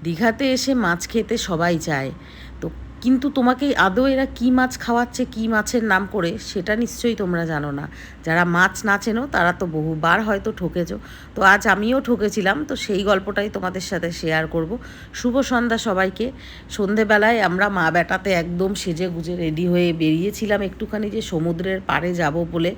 দীঘাতে এসে মাছ খেতে সবাই চায়, তো কিন্তু তোমাকে আদৌ এরা কী মাছ খাওয়াচ্ছে, কী মাছের নাম করে, সেটা নিশ্চয়ই তোমরা জানো না। যারা মাছ না চেনো তারা তো বহুবার হয়তো ঠকেছো। তো আজ আমিও ঠকেছিলাম, তো সেই গল্পটাই তোমাদের সাথে শেয়ার করব। শুভ সন্ধ্যা সবাইকে। সন্ধেবেলায় আমরা মা বেটাতে একদম সেজে গুজে রেডি হয়ে বেরিয়েছিলাম একটুখানি যে সমুদ্রের পাড়ে যাব বলে।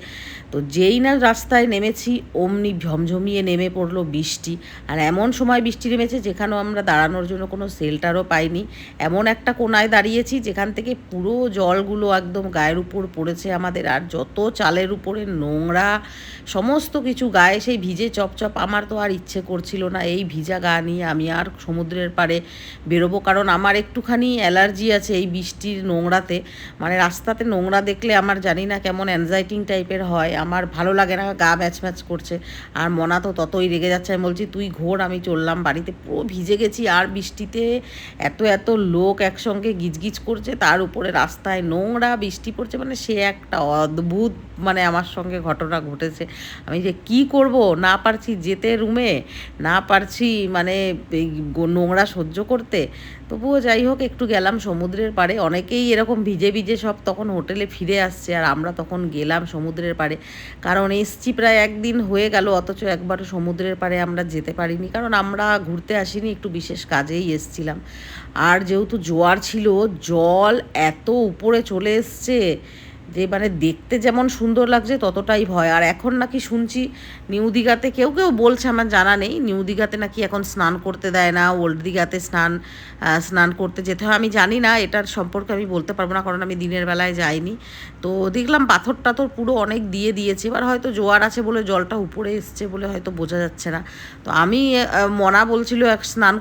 তো যেই না রাস্তায় নেমেছি অমনি ঝমঝমিয়ে নেমে পড়লো বৃষ্টি। আর এমন সময় বৃষ্টি নেমেছে যেখানেও আমরা দাঁড়ানোর জন্য কোনো শেল্টারও পাইনি। এমন একটা কোনায় দাঁড়িয়েছি যেখান থেকে পুরো জলগুলো একদম গায়ের উপর পড়েছে আমাদের, আর যত চালের উপরে নোংরা সমস্ত কিছু গায়ে সেই ভিজে চপচপ। আমার তো আর ইচ্ছে করছিল না এই ভিজা গা নিয়ে আমি আর সমুদ্রের পাড়ে বেরোবো, কারণ আমার একটুখানি অ্যালার্জি আছে এই বৃষ্টির নোংরাতে। মানে রাস্তাতে নোংরা দেখলে আমার জানি না কেমন অ্যাংজাইটিং টাইপের হয়, আমার ভালো লাগে না, গা ম্যাচ ম্যাচ করছে। আর মনা তো ততই রেগে যাচ্ছে, আমি বলছি তুই ঘোর, আমি চললাম বাড়িতে। পুরো ভিজে গেছি, আর বৃষ্টিতে এত এত লোক একসঙ্গে গিজগিজ করছে, তার উপরে রাস্তায় নোংরা, বৃষ্টি পড়ছে, মানে সে একটা অদ্ভুত মানে আমার সঙ্গে ঘটনা ঘটেছে। আমি যে কি করব, না পারছি যেতে রুমে, না পারছি মানে এই নোংরা সহ্য করতে। তবুও যাই হোক একটু গেলাম সমুদ্রের পাড়ে। অনেকেই এরকম ভিজে ভিজে সব তখন হোটেলে ফিরে আসছে, আর আমরা তখন গেলাম সমুদ্রের পাড়ে। কারণ এসছি প্রায় একদিন হয়ে গেল, অথচ একবারও সমুদ্রের পাড়ে আমরা যেতে পারিনি, কারণ আমরা ঘুরতে আসিনি, একটু বিশেষ কাজেই এসছিলাম। আর যেহেতু জোয়ার ছিল, জল এত উপরে চলে এসছে যে মানে দেখতে যেমন সুন্দর লাগছে ততটাই ভয়। আর এখন নাকি শুনছি নিউ দীঘাতে, কেউ কেউ বলছে, আমার জানা নেই, নিউ দীঘাতে নাকি এখন স্নান করতে দেয় না, ওল্ড দীঘাতে স্নান করতে যেতে হয়। আমি জানি না, এটার সম্পর্কে আমি বলতে পারবো না, কারণ আমি দিনের বেলায় যাইনি। তো দেখলাম পাথর টাথর পুরো অনেক দিয়েছে, এবার হয়তো জোয়ার আছে বলে জলটা উপরে এসছে বলে হয়তো বোঝা যাচ্ছে না। তো আমি মনা বলছিল স্নান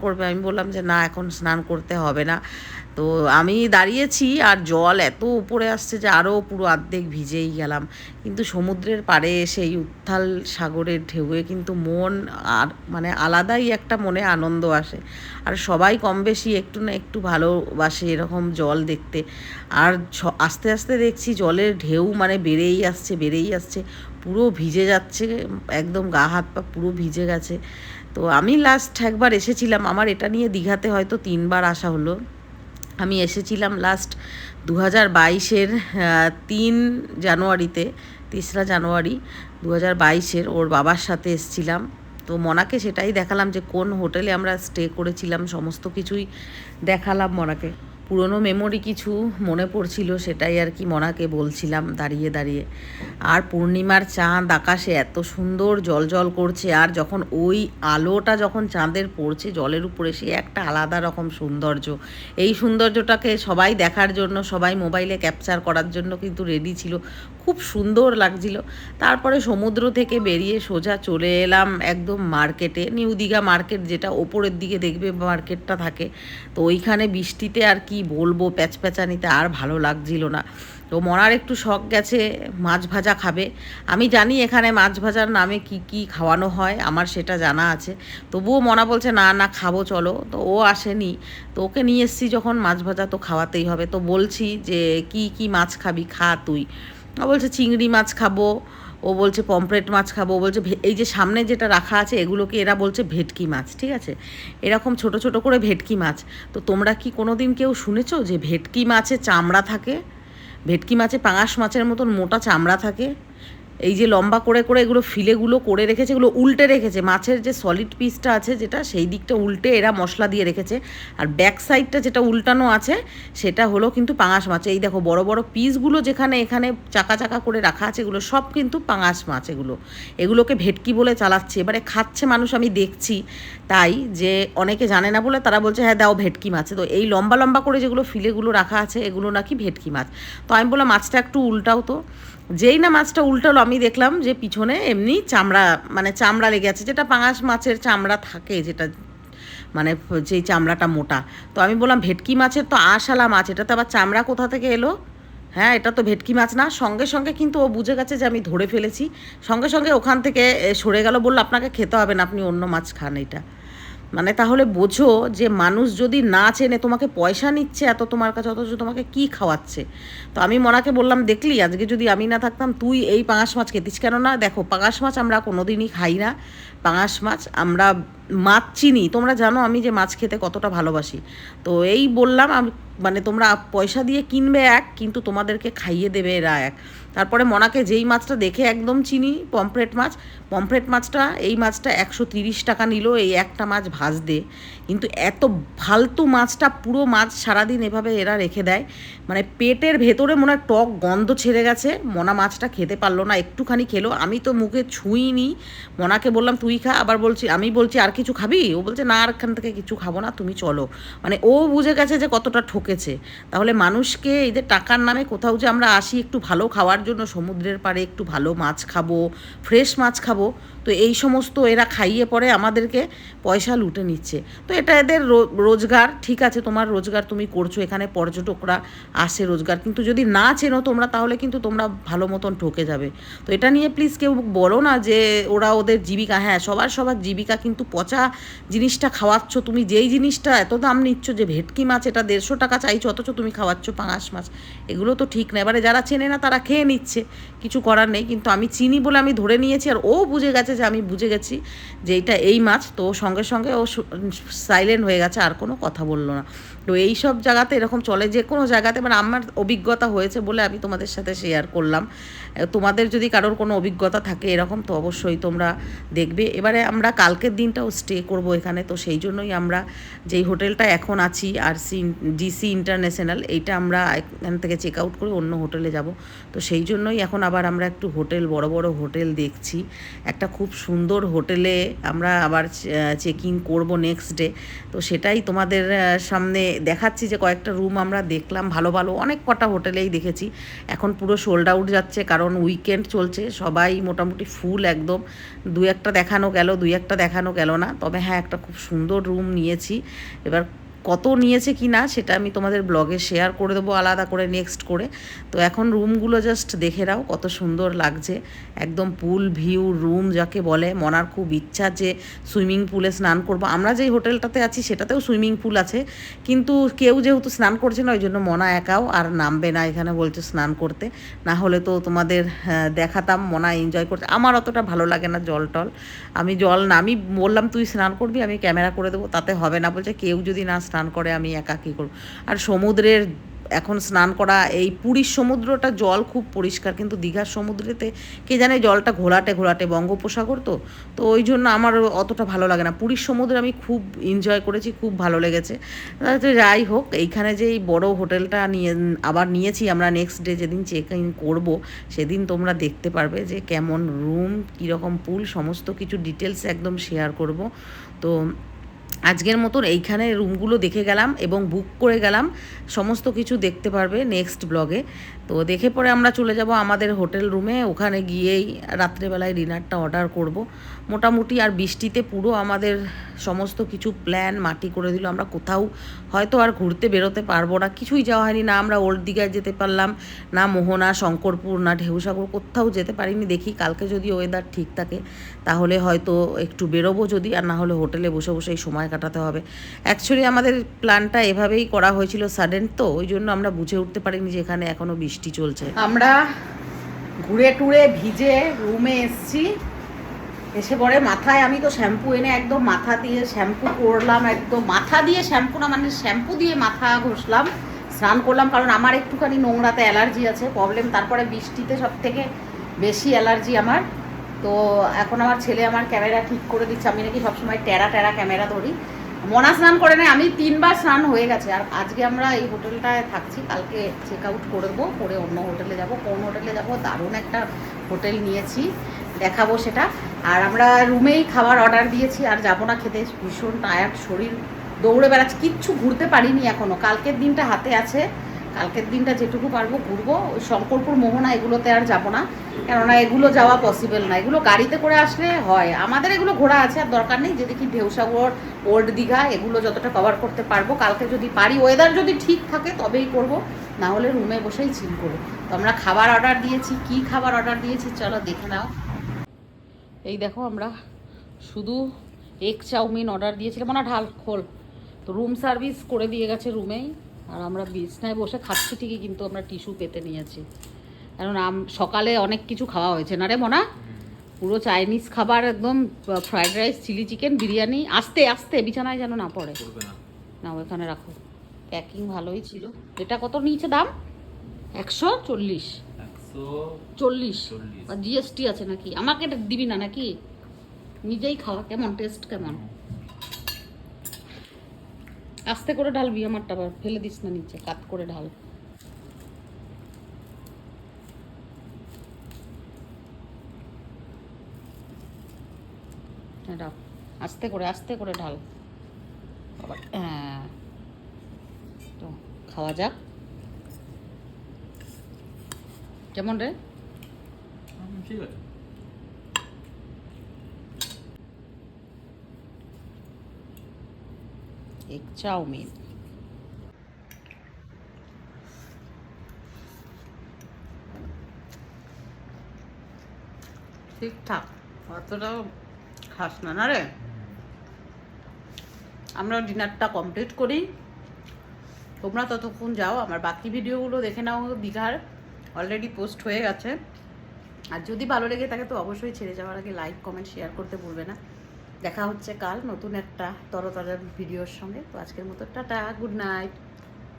করবে, আমি বললাম যে না, এখন স্নান করতে হবে না। তো আমি দাঁড়িয়েছি, আর জল এত উপরে আসছে যে আরও পুরো অর্ধেক ভিজেই গেলাম। কিন্তু সমুদ্রের পাড়ে এসে এই উত্তাল সাগরের ঢেউয়ে কিন্তু মন আর মানে আলাদাই একটা মনে আনন্দ আসে। আর সবাই কম বেশি একটু না একটু ভালোবাসে এরকম জল দেখতে। আর আস্তে আস্তে দেখছি জলের ঢেউ মানে বেড়েই আসছে, পুরো ভিজে যাচ্ছে, একদম গা হাত পা পুরো ভিজে গেছে। তো আমি লাস্ট একবার এসেছিলাম, আমার এটা নিয়ে দীঘাতে হয়তো 3বার আসা হলো। আমি এসেছিলাম লাস্ট 2022-এর 3 জানুয়ারিতে, 3রা জানুয়ারি 2022-এর, ওর বাবার সাথে এসেছিলাম। তো মনাকে সেটাই দেখালাম যে কোন হোটেলে আমরা স্টে করেছিলাম, সমস্ত কিছুই দেখালাম মনাকে। পুরনো মেমোরি কিছু মনে পড়ছিল, সেটাই আর কি মনাকে বলছিলাম দাঁড়িয়ে দাঁড়িয়ে। আর পূর্ণিমার চাঁদ আকাশে এত সুন্দর জল করছে, আর যখন ওই আলোটা যখন চাঁদের পড়ছে জলের উপরে, সে একটা আলাদা রকম সৌন্দর্য। এই সৌন্দর্যটাকে সবাই দেখার জন্য, সবাই মোবাইলে ক্যাপচার করার জন্য কিন্তু রেডি ছিল, খুব সুন্দর লাগছিল। তারপরে সমুদ্র থেকে বেরিয়ে সোজা চলে এলাম একদম মার্কেটে, নিউ দীঘা মার্কেট, যেটা ওপরের দিকে দেখবে মার্কেটটা থাকে। তো ওইখানে বৃষ্টিতে আর কি বলবো, প্যাচপ্যাচানিতে আর ভালো লাগছিল না। তো মনার একটু শখ গেছে মাছ ভাজা খাবে। আমি জানি এখানে মাছ ভাজার নামে কি কি খাওয়ানো হয়, আমার সেটা জানা আছে। তবুও মনা বলছে না না খাবো চলো, তো ও আসেনি। তো ওকে নিয়ে এসেছি যখন, মাছ ভাজা তো খাওয়াতেই হবে। তো বলছি যে কি কি মাছ খাবি, খা তুই। ও বলছে চিংড়ি মাছ খাবো, ও বলছে পমফ্রেট মাছ খাবো, ও বলছে এই যে সামনে যেটা রাখা আছে এগুলোকে এরা বলছে ভেটকি মাছ, ঠিক আছে, এরকম ছোট ছোট করে ভেটকি মাছ। তো তোমরা কি কোনো দিন কেউ শুনেছো যে ভেটকি মাছে চামড়া থাকে? ভেটকি মাছে পাঙাশ মাছের মতন মোটা চামড়া থাকে। এই যে লম্বা করে করে এগুলো ফিলেগুলো করে রেখেছে, এগুলো উল্টে রেখেছে, মাছের যে সলিড পিসটা আছে যেটা, সেই দিকটা উল্টে এরা মশলা দিয়ে রেখেছে। আর ব্যাক সাইডটা যেটা উল্টানো আছে সেটা হলো কিন্তু পাঙাশ মাছ। এই দেখো বড় বড় পিসগুলো যেখানে এখানে চাকা চাকা করে রাখা আছে, এগুলো সব কিন্তু পাঙাশ মাছ। এগুলোকে ভেটকি বলে চালাচ্ছে, এবারে খাচ্ছে মানুষ, আমি দেখছি। তাই যে অনেকে জানে না বলে তারা বলছে হ্যাঁ দাও ভেটকি মাছ। তো এই লম্বা লম্বা করে যেগুলো ফিলেগুলো রাখা আছে এগুলো নাকি ভেটকি মাছ। তো আমি বললাম মাছটা একটু উল্টাও তো। যেই না মাছটা উল্টালো আমি দেখলাম যে পিছনে এমনি চামড়া, মানে চামড়া লেগে আছে, যেটা পাঙাশ মাছের চামড়া থাকে, যেটা মানে যেই চামড়াটা মোটা। তো আমি বললাম ভেটকি মাছের তো আশালা মাছ, এটাতে আবার চামড়া কোথা থেকে এলো? হ্যাঁ এটা তো ভেটকি মাছ না। সঙ্গে সঙ্গে কিন্তু ও বুঝে গেছে যে আমি ধরে ফেলেছি, সঙ্গে সঙ্গে ওখান থেকে সরে গেল, বললো আপনাকে খেতে হবে না, আপনি অন্য মাছ খান এটা। মানে তাহলে বোঝো যে মানুষ যদি না চেনে, তোমাকে পয়সা নিচ্ছে এত তোমার কাছে, অথচ তোমাকে কি খাওয়াচ্ছে। তো আমি মনাকে বললাম দেখলি আজকে যদি আমি না থাকতাম তুই এই পাঙাশ মাছ খেতিস, কেননা দেখো পাঙাশ মাছ আমরা কোনোদিনই খাই না। পাঙাশ মাছ। আমরা মাছ চিনি, তোমরা জানো আমি যে মাছ খেতে কতটা ভালোবাসি। তো এই বললাম আমি, মানে তোমরা পয়সা দিয়ে কিনবে এক, কিন্তু তোমাদেরকে খাইয়ে দেবে এরা এক। তারপরে মনাকে যেই মাছটা দেখে একদম চিনি, পমফ্রেট মাছ। পমফ্রেট মাছটা, এই মাছটা 130 টাকা নিল এই একটা মাছ ভাজতে। কিন্তু এত ফালতু মাছটা, পুরো মাছ সারাদিন এভাবে এরা রেখে দেয়, মানে পেটের ভেতরে মনে হয় টক গন্ধ ছেড়ে গেছে। মনা মাছটা খেতে পারলো না, একটুখানি খেলো, আমি তো মুখে ছুঁইনি। মনাকে বললাম তুই খা, আবার বলছি, আমি বলছি আর কিছু খাবি, ও বলছে না আর এখান থেকে কিছু খাবো না, তুমি চলো। মানে ও বুঝে গেছে যে কতটা ঠকেছে। তাহলে মানুষকে এই যে টাকার নামে কোথাও যে আমরা আসি একটু ভালো খাওয়ার জন্য, সমুদ্রের পাড়ে একটু ভালো মাছ খাবো, ফ্রেশ মাছ খাবো, তো এই সমস্ত এরা খাইয়ে পরে আমাদেরকে পয়সা লুটে নিচ্ছে। তো এটা এদের রোজগার, ঠিক আছে, তোমার রোজগার তুমি করছো, এখানে পর্যটকরা আসে রোজগার, কিন্তু যদি না চেনো তোমরা তাহলে কিন্তু তোমরা ভালো মতন ঠকে যাবে। তো এটা নিয়ে প্লিজ কেউ বলো না যে ওরা ওদের জীবিকা, হ্যাঁ সবার জীবিকা, কিন্তু পচা জিনিসটা খাওয়াচ্ছ তুমি, যেই জিনিসটা এত দাম নিচ্ছ, যে ভেটকি মাছ এটা 150 টাকা চাইছো, অথচ তুমি খাওয়াচ্ছ পাঙাশ মাছ, এগুলো তো ঠিক না। এবারে যারা চেনে না তারা খেয়ে নিচ্ছে, কিছু করার নেই, কিন্তু আমি চিনি বলে আমি ধরে নিয়েছি, আর ও বুঝে গেছে যে আমি বুঝে গেছি যে এইটা এই মাছ, তো সঙ্গে সঙ্গে ও সাইলেন্ট হয়ে গেছে, আর কোনো কথা বললো না। তো এই সব জায়গাতে এরকম চলে, যে কোনো জায়গাতে, মানে আমার অভিজ্ঞতা হয়েছে বলে আমি তোমাদের সাথে শেয়ার করলাম। তোমাদের যদি কারোর কোনো অভিজ্ঞতা থাকে এরকম, তো অবশ্যই তোমরা দেখবে। এবারে আমরা কালকের দিনটাও স্টে করব এখানে, তো সেই জন্যই আমরা যেই হোটেলটা এখন আছি, ডিসি ইন্টারন্যাশনাল, এইটা আমরা এখান থেকে চেক আউট করে অন্য হোটেলে যাব। তো সেই জন্যই এখন আবার আমরা একটু হোটেল, বড় বড় হোটেল দেখছি। একটা খুব সুন্দর হোটেলে আমরা আবার চেকিং করব নেক্সট ডে। তো সেটাই তোমাদের সামনে দেখাচ্ছি, যে কয়েকটা রুম আমরা দেখলাম, ভালো ভালো অনেক কটা হোটেলেই দেখেছি। এখন পুরো সোল্ড আউট যাচ্ছে, কারণ উইকেন্ড চলছে, সবাই মোটামুটি ফুল একদম। দুই একটা দেখানো গেল না, তবে হ্যাঁ একটা খুব সুন্দর রুম নিয়েছি। এবার কত নিয়েছে কি না সেটা আমি তোমাদের ব্লগে শেয়ার করে দেবো আলাদা করে নেক্সট করে। তো এখন রুমগুলো জাস্ট দেখে নাও কত সুন্দর লাগছে, একদম পুল ভিউ রুম যাকে বলে। মনার খুব ইচ্ছা যে সুইমিং পুলে স্নান করবো। আমরা যেই হোটেলটাতে আছি সেটাতেও সুইমিং পুল আছে, কিন্তু কেউ যেহেতু স্নান করছে না, ওই জন্য মনা একাও আর নামবে না এখানে, বলছে স্নান করতে। না হলে তো তোমাদের দেখাতাম, মনা এনজয় করছে। আমার অতটা ভালো লাগে না জল টল, আমি জল না, আমি বললাম তুই স্নান করবি আমি ক্যামেরা করে দেবো, তাতে হবে না, বলছে কেউ যদি না স্নান করে আমি একা কী করব। আর সমুদ্রের এখন স্নান করা, এই পুরীর সমুদ্রটা জল খুব পরিষ্কার, কিন্তু দীঘার সমুদ্রেতে কে জানে জলটা ঘোলাটে বঙ্গোপসাগর, তো ওই জন্য আমার অতটা ভালো লাগে না। পুরীর সমুদ্রে আমি খুব এনজয় করেছি, খুব ভালো লেগেছে। তো যাই হোক, এইখানে যে এই বড় হোটেলটা আবার নিয়েছি আমরা, নেক্সট ডে যেদিন চেক ইন করবো সেদিন তোমরা দেখতে পারবে যে কেমন রুম, কীরকম পুল, সমস্ত কিছু ডিটেলস একদম শেয়ার করব। তো আজকের মতন এইখানে রুমগুলো দেখে গেলাম এবং বুক করে গেলাম, সমস্ত কিছু দেখতে পারবে নেক্সট ব্লগে। তো দেখে পরে আমরা চলে যাব আমাদের হোটেল রুমে, ওখানে গিয়েই রাত্রেবেলায় ডিনারটা অর্ডার করব মোটামুটি। আর বৃষ্টিতে পুরো আমাদের সমস্ত কিছু প্ল্যান মাটি করে দিল, আমরা কোথাও হয়তো আর ঘুরতে বেরোতে পারবো না, কিছুই যাওয়া হয়নি, না আমরা ওল্ড দীঘায় যেতে পারলাম, না মোহনা, শঙ্করপুর, না ঢেউসাগর, কোথাও যেতে পারিনি। দেখি কালকে যদি ওয়েদার ঠিক থাকে তাহলে হয়তো একটু বেরোবো, যদি আর না হলে হোটেলে বসে বসেই সময় কাটাতে হবে। অ্যাকচুয়ালি আমাদের প্ল্যানটা এভাবেই করা হয়েছিল, সাডেন, তো ওই জন্য আমরা বুঝে উঠতে পারিনি যে এখানে এখনও বৃষ্টি চলছে। আমরা ঘুরে টুরে ভিজে রুমে এসছি, এসে পরে মাথায় আমি তো শ্যাম্পু এনে একদম মাথা দিয়ে শ্যাম্পু করলাম, একদম মাথা দিয়ে শ্যাম্পু না, মানে শ্যাম্পু দিয়ে মাথা ঘষলাম, স্নান করলাম, কারণ আমার একটুখানি নোংরাতে অ্যালার্জি আছে প্রবলেম। তারপরে বৃষ্টিতে সব থেকে বেশি অ্যালার্জি আমার। তো এখন আমার ছেলে আমার ক্যামেরা ঠিক করে দিচ্ছে, আমি নাকি সবসময় টেরা ক্যামেরা ধরি। মনা স্নান করে নেয়, আমি 3 বার স্নান হয়ে গেছে। আর আজকে আমরা এই হোটেলটায় থাকছি, কালকে চেক আউট করবো, করে অন্য হোটেলে যাব। কোন হোটেলে যাব, দারুণ একটা হোটেল নিয়েছি, দেখাবো সেটা। আর আমরা রুমেই খাবার অর্ডার দিয়েছি, আর যাবো না খেতে, ভীষণ টায়ার্ড শরীর, দৌড়ে বেড়াচ্ছি, কিচ্ছু ঘুরতে পারিনি এখনও। কালকের দিনটা হাতে আছে, কালকের দিনটা যেটুকু পারবো ঘুরবো। ওই শঙ্করপুর, মোহনা এগুলোতে আর যাবো না, কেননা এগুলো যাওয়া পসিবল না, এগুলো গাড়িতে করে আসলে হয়। আমাদের এগুলো ঘোরা আছে, আর দরকার নেই। যে দেখি ঢেউসাগর, ওল্ড দীঘা, এগুলো যতটা কভার করতে পারবো কালকে যদি পারি, ওয়েদার যদি ঠিক থাকে তবেই করব, না হলে রুমে বসেই চিল করবো। তো আমরা খাবার অর্ডার দিয়েছি, কি খাবার অর্ডার দিয়েছি চলো দেখে নাও। এই দেখো, আমরা শুধু এগ চাউমিন অর্ডার দিয়েছিলাম, মানে ঢাল খোল। তো রুম সার্ভিস করে দিয়ে গেছে রুমেই, আর আমরা বিছনায় বসে খাচ্ছি ঠিকই, কিন্তু আমরা টিস্যু পেতে নিয়েছি, কারণ সকালে অনেক কিছু খাওয়া হয়েছে না রে মনা। পুরো চাইনিজ খাবার একদম, fried rice, chilli chicken, biryani. আস্তে আস্তে, বিছানায় যেন না পড়ে। না ওখানে রাখো। প্যাকিং ভালোই ছিল। এটা কত নিয়েছে দাম? 140। 140 আর জিএসটি আছে নাকি? আমাকে এটা দিবি না নাকি? নিজেই খাওয়া। কেমন টেস্ট কেমন? আস্তে করে ঢালবি, আমারটা আবার ফেলে দিস না নিচে, কাট করে ঢাল। এটা আস্তে করে ঢাল আবার। হ্যাঁ, তো খাওয়া যাক। কেমন রে? ঠিক আছে। এক চাউমিন। ঠিকঠাক, অতটাও খাস না না রে। আমরা ডিনারটা কমপ্লিট করি, তোমরা ততক্ষণ যাও। আমার বাকি ভিডিওগুলো দেখে নাও, দীঘার অলরেডি পোস্ট হয়ে গেছে। আর যদি ভালো লেগে থাকে তো অবশ্যই ছেড়ে যাওয়ার আগে লাইক, কমেন্ট, শেয়ার করতে ভুলবে না। দেখা হচ্ছে কাল নতুন একটা তরতাজা ভিডিওর সঙ্গে। তো আজকের মতো টাটা, গুড নাইট।